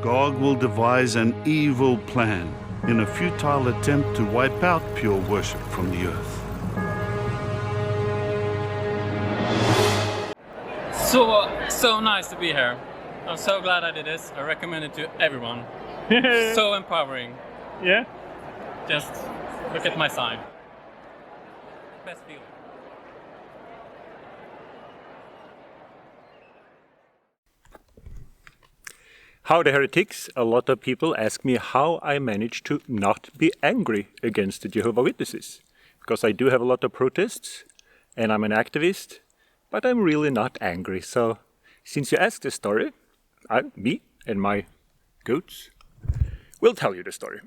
God will devise an evil plan in a futile attempt to wipe out pure worship from the earth. So nice to be here. I'm so glad I did this. I recommend it to everyone. So empowering. Yeah? Just look at my sign. Best feeling. Howdy heretics, a lot of people ask me how I manage to not be angry against the Jehovah Witnesses. Because I do have a lot of protests, and I'm an activist, but I'm really not angry. So, since you asked the story, me and my goats will tell you the story.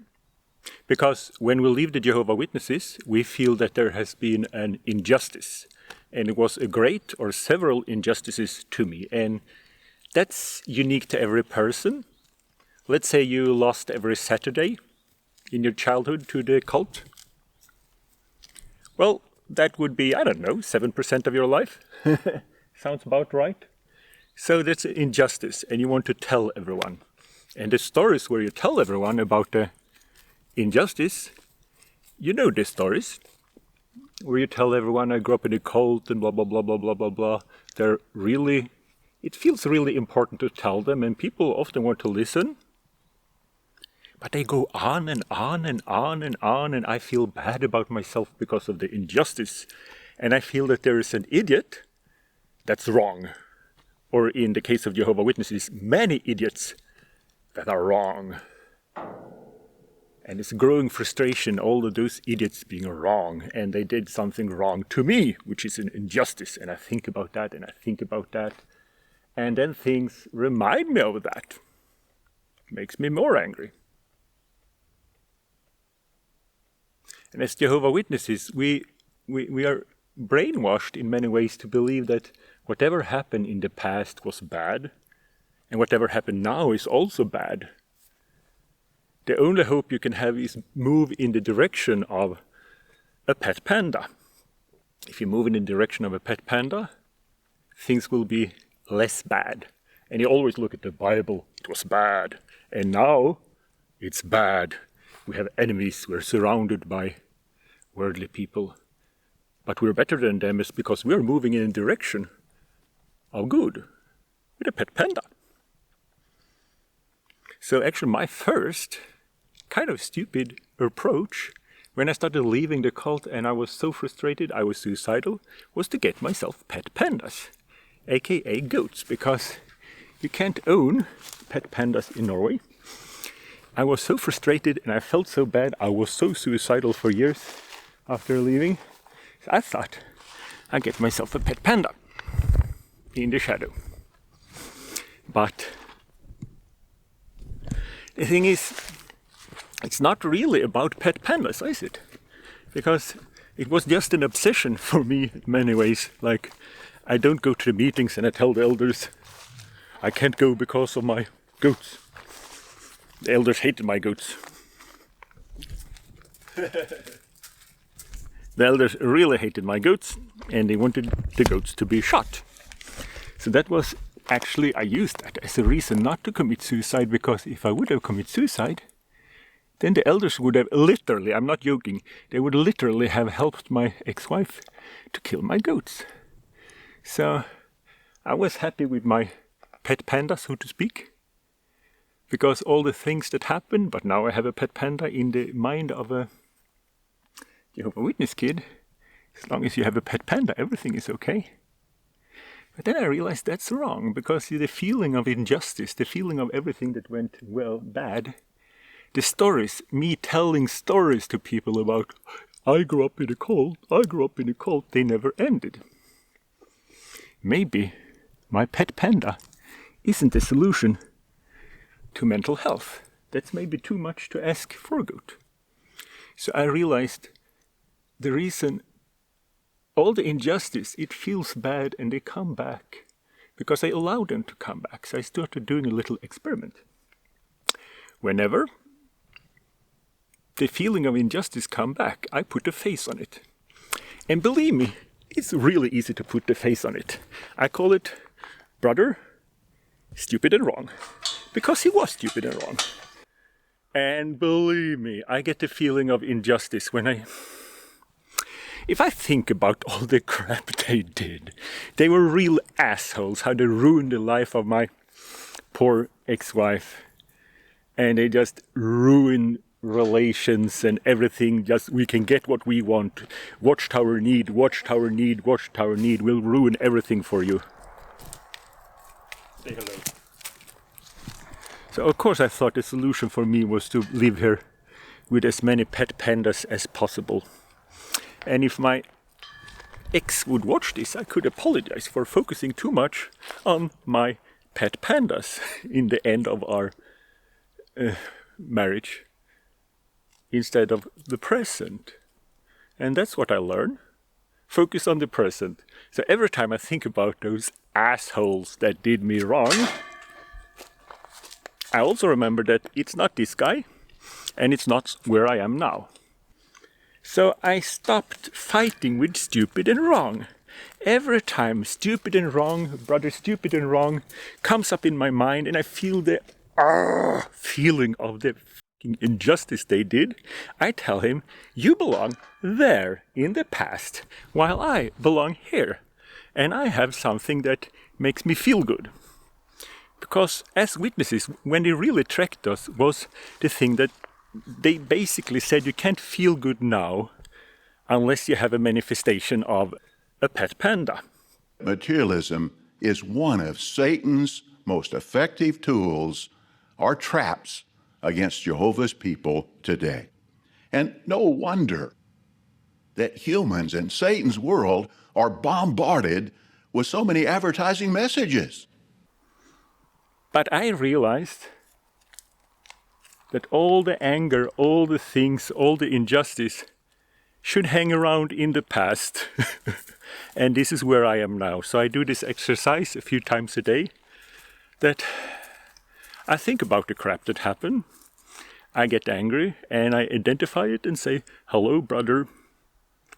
Because when we leave the Jehovah Witnesses, we feel that there has been an injustice. And it was a great or several injustices to me. And that's unique to every person. Let's say you lost every Saturday in your childhood to the cult. Well, that would be, 7% of your life. Sounds about right. So that's an injustice, and you want to tell everyone. And the stories where you tell everyone about the injustice, you know the stories. Where you tell everyone, I grew up in a cult and blah, blah, blah, blah, blah, blah, blah. It feels really important to tell them, and people often want to listen. But they go on and on and on and on, and I feel bad about myself because of the injustice. And I feel that there is an idiot that's wrong. Or in the case of Jehovah Witnesses, many idiots that are wrong. And it's growing frustration, all of those idiots being wrong, and they did something wrong to me, which is an injustice. And I think about that, and I think about that. And then things remind me of that. Makes me more angry. And as Jehovah Witnesses, we are brainwashed in many ways to believe that whatever happened in the past was bad, and whatever happened now is also bad. The only hope you can have is move in the direction of a pet panda. If you move in the direction of a pet panda, things will be less bad. And you always look at the Bible, it was bad. And now, it's bad. We have enemies, we're surrounded by worldly people. But we're better than them is because we're moving in a direction of good, with a pet panda. So actually my first kind of stupid approach, when I started leaving the cult and I was so frustrated, I was suicidal, was to get myself pet pandas. aka goats, because you can't own pet pandas in Norway. I was so frustrated and I felt so bad, I was so suicidal for years after leaving. So I thought I'd get myself a pet panda in the shadow. But the thing is, it's not really about pet pandas, is it? Because it was just an obsession for me in many ways. Like, I don't go to the meetings and I tell the elders I can't go because of my goats. The elders hated my goats. The elders really hated my goats and they wanted the goats to be shot. So that was actually, I used that as a reason not to commit suicide, because if I would have committed suicide, then the elders would have literally, I'm not joking, they would literally have helped my ex-wife to kill my goats. So I was happy with my pet panda, so to speak, because all the things that happened, but now I have a pet panda in the mind of a Jehovah Witness kid. As long as you have a pet panda, everything is okay. But then I realized that's wrong, because the feeling of injustice, the feeling of everything that went bad, the stories, me telling stories to people about, I grew up in a cult, they never ended. Maybe my pet panda isn't the solution to mental health. That's maybe too much to ask for a goat. So I realized the reason all the injustice, it feels bad and they come back because I allow them to come back. So I started doing a little experiment. Whenever the feeling of injustice come back, I put a face on it. And believe me, it's really easy to put the face on it. I call it brother, stupid and wrong. because he was stupid and wrong. And believe me, I get the feeling of injustice if I think about all the crap they did. They were real assholes, how they ruined the life of my poor ex-wife. And they just ruined relations and everything. Just we can get what we want. Watchtower need, watchtower need, watchtower need. We'll ruin everything for you. Say hello. So of course I thought the solution for me was to live here with as many pet pandas as possible. And if my ex would watch this, I could apologize for focusing too much on my pet pandas in the end of our marriage instead of the present. And that's what I learned. Focus on the present. So every time I think about those assholes that did me wrong, I also remember that it's not this guy and it's not where I am now. So I stopped fighting with stupid and wrong. Every time stupid and wrong, brother stupid and wrong, comes up in my mind and I feel the feeling of the fucking injustice they did, I tell him, you belong there in the past, while I belong here. And I have something that makes me feel good. Because as witnesses, when they really tracked us, was the thing that they basically said you can't feel good now unless you have a manifestation of a pet panda. Materialism is one of Satan's most effective tools or traps against Jehovah's people today. And no wonder that humans in Satan's world are bombarded with so many advertising messages. But I realized that all the anger, all the things, all the injustice should hang around in the past. And this is where I am now. So I do this exercise a few times a day, that I think about the crap that happened. I get angry and I identify it and say, hello, brother.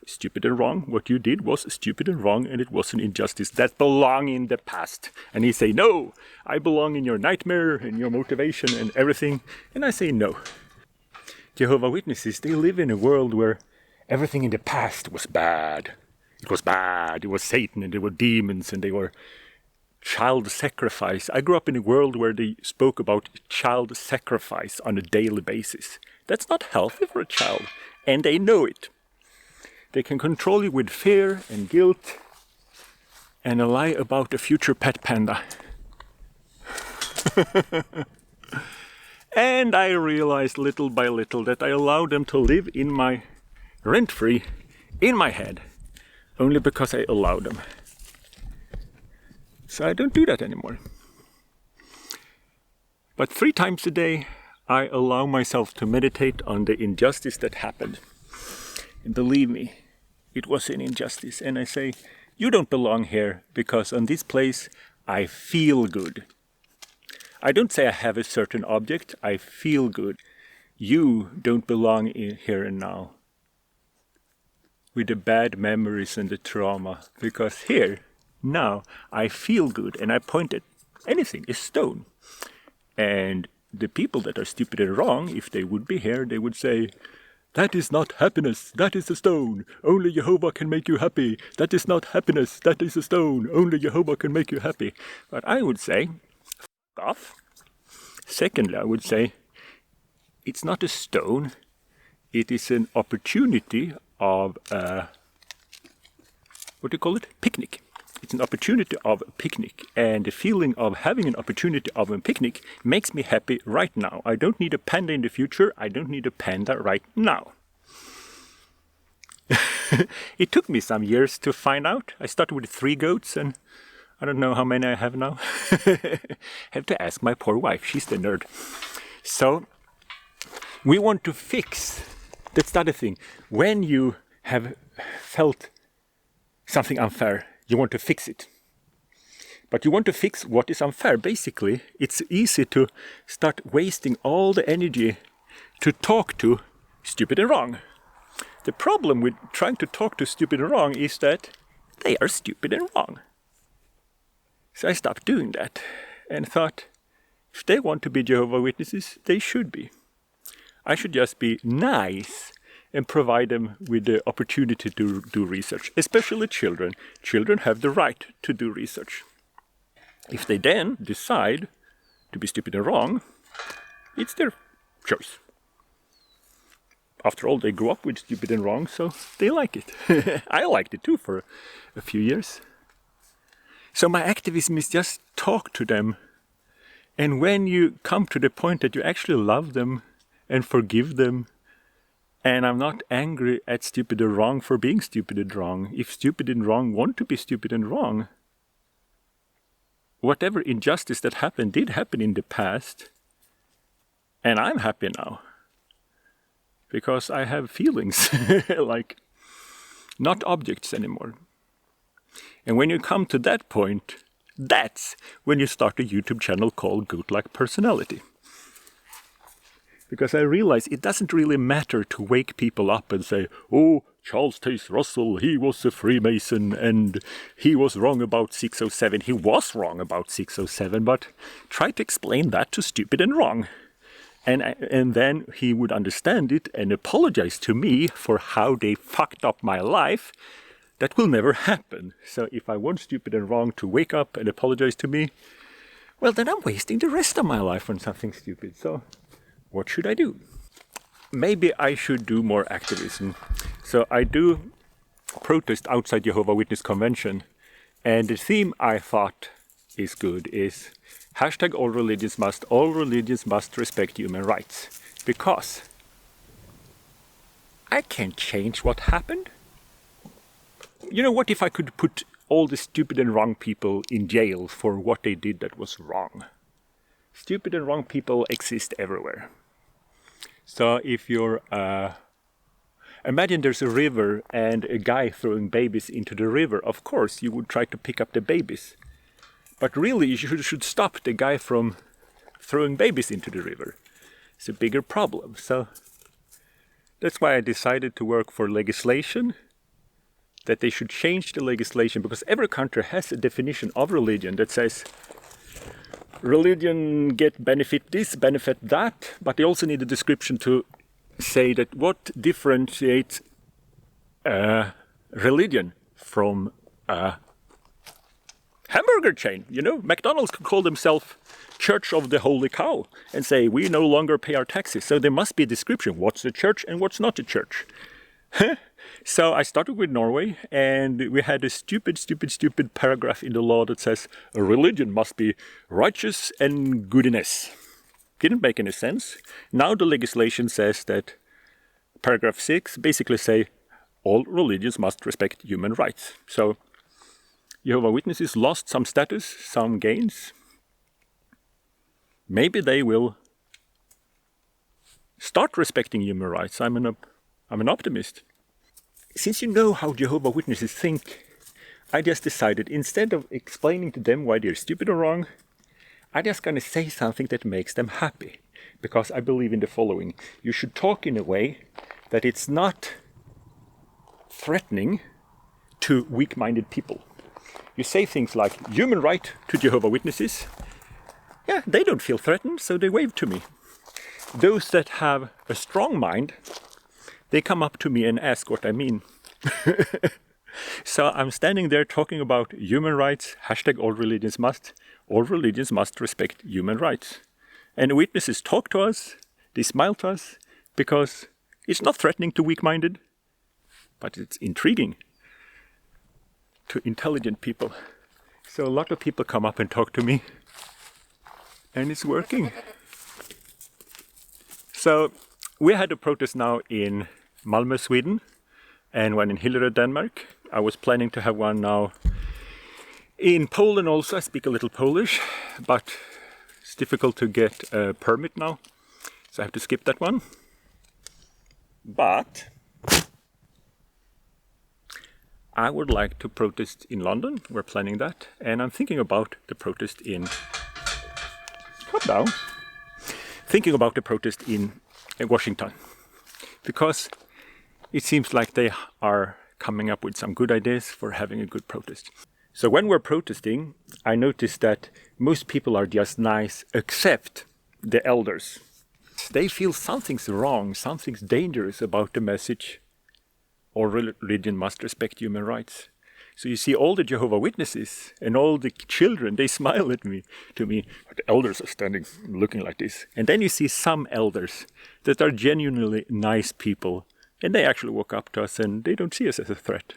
Stupid and wrong. What you did was stupid and wrong, and it was an injustice that belonged in the past. And he say, no, I belong in your nightmare and your motivation and everything. And I say, no. Jehovah Witnesses, they live in a world where everything in the past was bad. It was bad. It was Satan and there were demons and they were child sacrifice. I grew up in a world where they spoke about child sacrifice on a daily basis. That's not healthy for a child. And they know it. They can control you with fear and guilt and a lie about a future pet panda. And I realized little by little that I allowed them to live in my rent-free, in my head, only because I allowed them. So I don't do that anymore. But 3 times a day, I allow myself to meditate on the injustice that happened. And believe me, it was an injustice. And I say, you don't belong here because on this place I feel good. I don't say I have a certain object, I feel good. You don't belong in here and now with the bad memories and the trauma, because here, now, I feel good and I point at anything, a stone. And the people that are stupid and wrong, if they would be here, they would say, that is not happiness, that is a stone. Only Jehovah can make you happy. That is not happiness, that is a stone. Only Jehovah can make you happy. But I would say, f*** off. Secondly, I would say, it's not a stone. It is an opportunity of, picnic. It's an opportunity of a picnic. And the feeling of having an opportunity of a picnic makes me happy right now. I don't need a panda in the future. I don't need a panda right now. It took me some years to find out. I started with 3 goats and I don't know how many I have now. Have to ask my poor wife. She's the nerd. So we want to fix. That's the other thing. When you have felt something unfair, you want to fix it. But you want to fix what is unfair. Basically, it's easy to start wasting all the energy to talk to stupid and wrong. The problem with trying to talk to stupid and wrong is that they are stupid and wrong. So I stopped doing that and thought, If they want to be Jehovah Witnesses, they should be. I should just be nice and provide them with the opportunity to do research, especially children. Children have the right to do research. If they then decide to be stupid and wrong, it's their choice. After all, they grew up with stupid and wrong, so they like it. I liked it too for a few years. So my activism is just talk to them. And when you come to the point that you actually love them and forgive them, and I'm not angry at stupid and wrong for being stupid and wrong. If stupid and wrong want to be stupid and wrong, whatever injustice that happened did happen in the past, and I'm happy now. Because I have feelings, like not objects anymore. And when you come to that point, that's when you start a YouTube channel called Goatlike Personality. Because I realize it doesn't really matter to wake people up and say, oh, Charles Taze Russell, he was a Freemason and he was wrong about 607. He was wrong about 607, but try to explain that to stupid and wrong. And then he would understand it and apologize to me for how they fucked up my life. That will never happen. So if I want stupid and wrong to wake up and apologize to me, well, then I'm wasting the rest of my life on something stupid. So what should I do? Maybe I should do more activism. So I do protest outside Jehovah Witness Convention. And the theme I thought is good is hashtag all religions must respect human rights. Because I can't change what happened. You know, what if I could put all the stupid and wrong people in jail for what they did that was wrong? Stupid and wrong people exist everywhere. So if you're... imagine there's a river and a guy throwing babies into the river. Of course, you would try to pick up the babies. But really, you should stop the guy from throwing babies into the river. It's a bigger problem. So that's why I decided to work for legislation, that they should change the legislation, because every country has a definition of religion that says religion get benefit this, benefit that, but they also need a description to say that what differentiates religion from hamburger chain. You know, McDonald's could call themselves Church of the Holy Cow and say we no longer pay our taxes. So there must be a description. What's a church and what's not a church? So I started with Norway, and we had a stupid paragraph in the law that says a religion must be righteous and goodness. Didn't make any sense. Now the legislation says that paragraph 6 basically say all religions must respect human rights. So Jehovah Witnesses lost some status, some gains. Maybe they will start respecting human rights. I'm an optimist. Since you know how Jehovah Witnesses think, I just decided instead of explaining to them why they're stupid or wrong, I'm just going to say something that makes them happy. Because I believe in the following. You should talk in a way that it's not threatening to weak-minded people. You say things like, human right to Jehovah Witnesses. Yeah, they don't feel threatened, so they wave to me. Those that have a strong mind, they come up to me and ask what I mean. So I'm standing there talking about human rights, hashtag all religions must respect human rights. And witnesses talk to us, they smile to us, because it's not threatening to weak-minded, but it's intriguing to intelligent people. So a lot of people come up and talk to me, and it's working. So we had a protest now in Malmö, Sweden, and one in Hillerød, Denmark. I was planning to have one now in Poland also. I speak a little Polish, but it's difficult to get a permit now, so I have to skip that one. But I would like to protest in London. We're planning that, and I'm thinking about the protest in... Calm down. Thinking about the protest in Washington, because it seems like they are coming up with some good ideas for having a good protest. So when we're protesting, I noticed that most people are just nice, except the elders. They feel something's wrong, something's dangerous about the message. All religion must respect human rights. So you see all the Jehovah Witnesses and all the children, they smile at me, to me. The elders are standing looking like this. And then you see some elders that are genuinely nice people. And they actually walk up to us and they don't see us as a threat.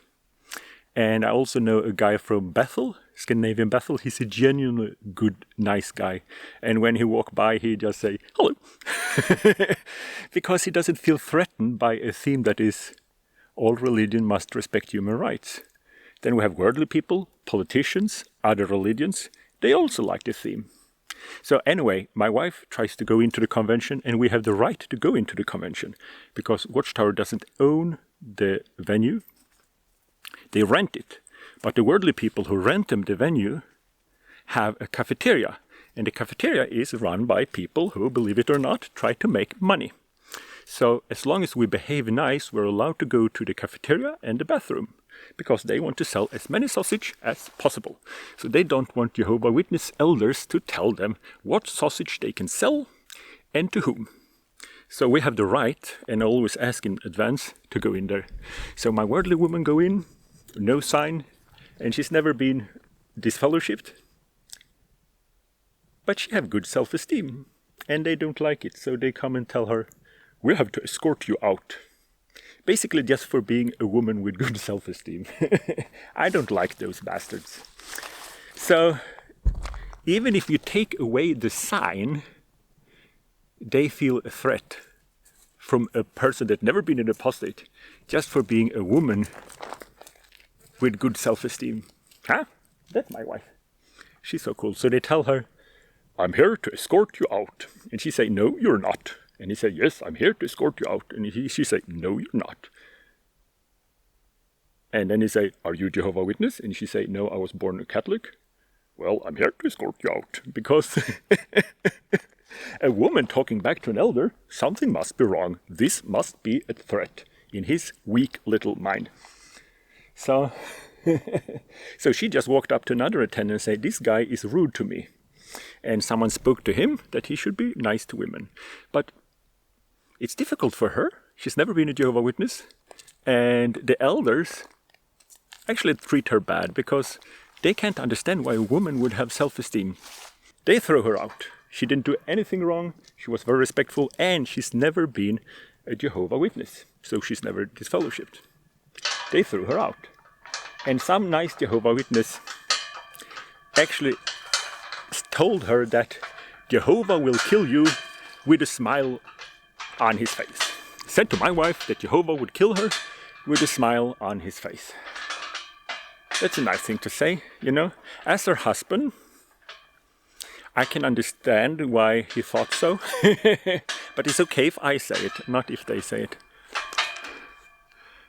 And I also know a guy from Bethel, Scandinavian Bethel. He's a genuinely good, nice guy. And when he walks by, he just say, hello. Because he doesn't feel threatened by a theme that is, all religion must respect human rights. Then we have worldly people, politicians, other religions. They also like the theme. So anyway, my wife tries to go into the convention, and we have the right to go into the convention because Watchtower doesn't own the venue. They rent it. But the worldly people who rent them the venue have a cafeteria. And the cafeteria is run by people who, believe it or not, try to make money. So as long as we behave nice, we're allowed to go to the cafeteria and the bathroom. Because they want to sell as many sausage as possible. So they don't want Jehovah Witness elders to tell them what sausage they can sell and to whom. So we have the right, and I always ask in advance, to go in there. So my worldly woman go in, no sign, and she's never been disfellowshipped. But she have good self-esteem, and they don't like it, so they come and tell her, we have to escort you out. Basically just for being a woman with good self-esteem. I don't like those bastards. So, even if you take away the sign, they feel a threat from a person that never been an apostate, just for being a woman with good self-esteem. Huh? That's my wife. She's so cool. So they tell her, I'm here to escort you out. And she say, no, you're not. And he said, yes, I'm here to escort you out. And she said, no, you're not. And then he said, are you Jehovah Witness? And she said, no, I was born a Catholic. Well, I'm here to escort you out. Because a woman talking back to an elder, something must be wrong. This must be a threat in his weak little mind. So, so she just walked up to another attendant and said, this guy is rude to me. And someone spoke to him that he should be nice to women. But it's difficult for her. She's never been a Jehovah Witness. And the elders actually treat her bad because they can't understand why a woman would have self-esteem. They throw her out. She didn't do anything wrong. She was very respectful. And she's never been a Jehovah Witness. So she's never disfellowshipped. They threw her out. And some nice Jehovah Witness actually told her that Jehovah will kill you with a smile on his face. Said to my wife that Jehovah would kill her with a smile on his face. That's a nice thing to say, you know. As her husband, I can understand why he thought so. But it's okay if I say it, not if they say it.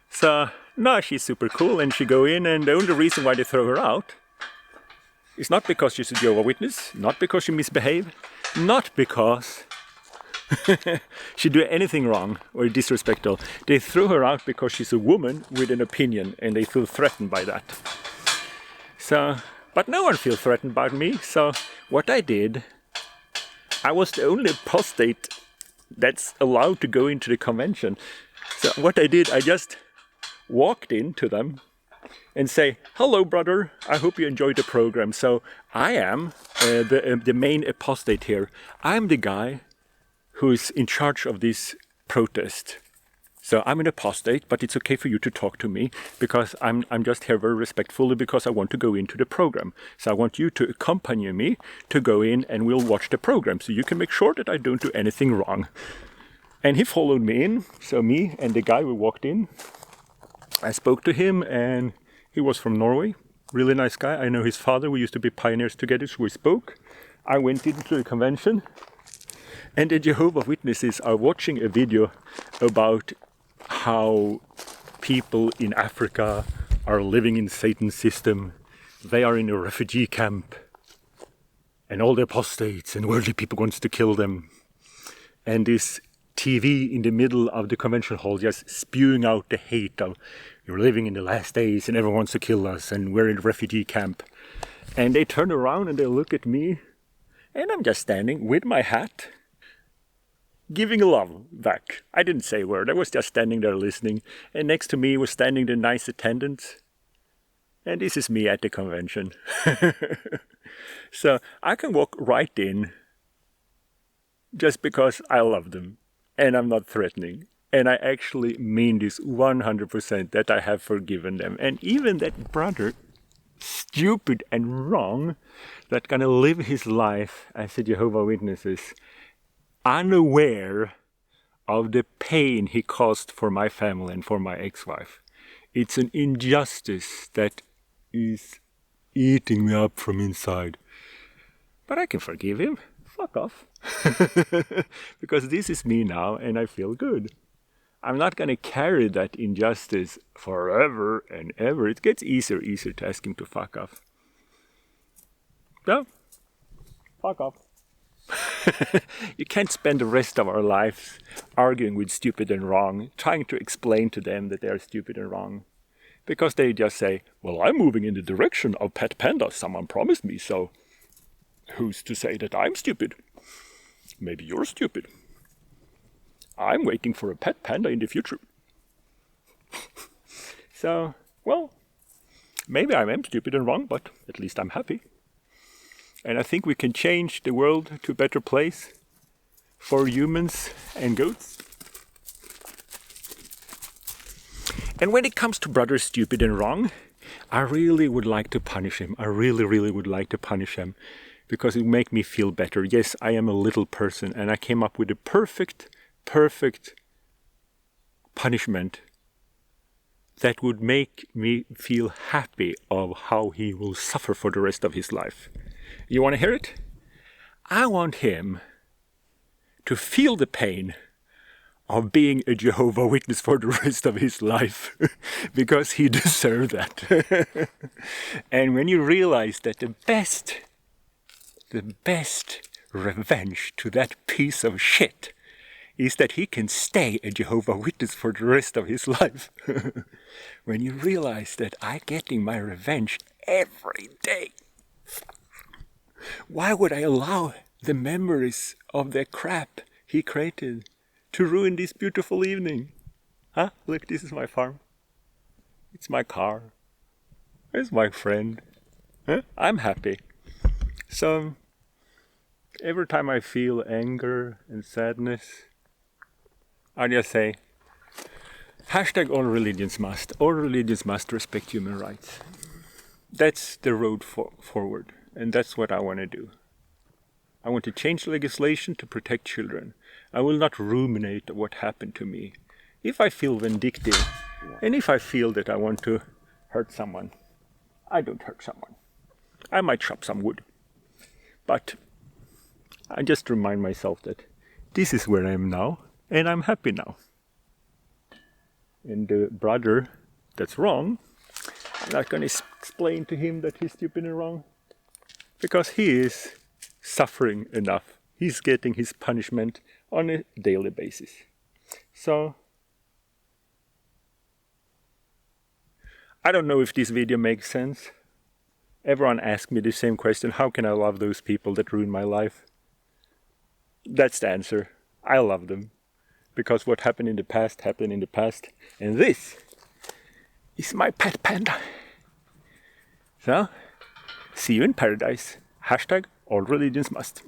So, no, she's super cool and she go in, and the only reason why they throw her out is not because she's a Jehovah Witness, not because she misbehaved, not because she do anything wrong or disrespectful. They threw her out because she's a woman with an opinion and they feel threatened by that. So, but no one feels threatened by me. So what I did, I was the only apostate that's allowed to go into the convention. So what I did, I just walked into them and say, hello brother, I hope you enjoyed the program. So I am the main apostate here. I'm the guy who is in charge of this protest. So I'm an apostate, but it's okay for you to talk to me because I'm just here very respectfully because I want to go into the program. So I want you to accompany me to go in and we'll watch the program so you can make sure that I don't do anything wrong. And he followed me in. So me and the guy who walked in, I spoke to him and he was from Norway. Really nice guy. I know his father. We used to be pioneers together, so we spoke. I went into the convention. And the Jehovah Witnesses are watching a video about how people in Africa are living in Satan's system. They are in a refugee camp. And all the apostates and worldly people wants to kill them. And this TV in the middle of the convention hall just spewing out the hate of, you're living in the last days and everyone wants to kill us and we're in a refugee camp. And they turn around and they look at me, and I'm just standing with my hat, giving love back. I didn't say a word, I was just standing there listening, and next to me was standing the nice attendant. And this is me at the convention. So I can walk right in just because I love them and I'm not threatening. And I actually mean this 100% that I have forgiven them. And even that brother, stupid and wrong, that gonna live his life as a Jehovah Witnesses, unaware of the pain he caused for my family and for my ex-wife. It's an injustice that is eating me up from inside. But I can forgive him. Fuck off. Because this is me now and I feel good. I'm not going to carry that injustice forever and ever. It gets easier to ask him to fuck off. No. Fuck off. You can't spend the rest of our lives arguing with stupid and wrong, trying to explain to them that they are stupid and wrong. Because they just say, well, I'm moving in the direction of pet pandas. Someone promised me, so who's to say that I'm stupid? Maybe you're stupid. I'm waiting for a pet panda in the future. So, well, maybe I am stupid and wrong, but at least I'm happy. And I think we can change the world to a better place for humans and goats. And when it comes to brother stupid and wrong, I really would like to punish him. I really would like to punish him because it would make me feel better. Yes, I am a little person and I came up with a perfect punishment that would make me feel happy of how he will suffer for the rest of his life. You want to hear it? I want him to feel the pain of being a Jehovah Witness for the rest of his life, because he deserved that. And when you realize that the best revenge to that piece of shit is that he can stay a Jehovah Witness for the rest of his life. When you realize that I'm getting my revenge every day, why would I allow the memories of the crap he created to ruin this beautiful evening? Huh? Look, this is my farm. It's my car. It's my friend. Huh? I'm happy. So, every time I feel anger and sadness, I just say, hashtag all religions must. All religions must respect human rights. That's the road forward. And that's what I want to do. I want to change legislation to protect children. I will not ruminate what happened to me. If I feel vindictive, and if I feel that I want to hurt someone, I don't hurt someone. I might chop some wood. But I just remind myself that this is where I am now, and I'm happy now. And the brother that's wrong, I'm not going to explain to him that he's stupid and wrong, because he is suffering enough. He's getting his punishment on a daily basis. So, I don't know if this video makes sense. Everyone asks me the same question, how can I love those people that ruin my life? That's the answer. I love them. Because what happened in the past, happened in the past. And this is my pet panda. So, see you in paradise. Hashtag all religions must.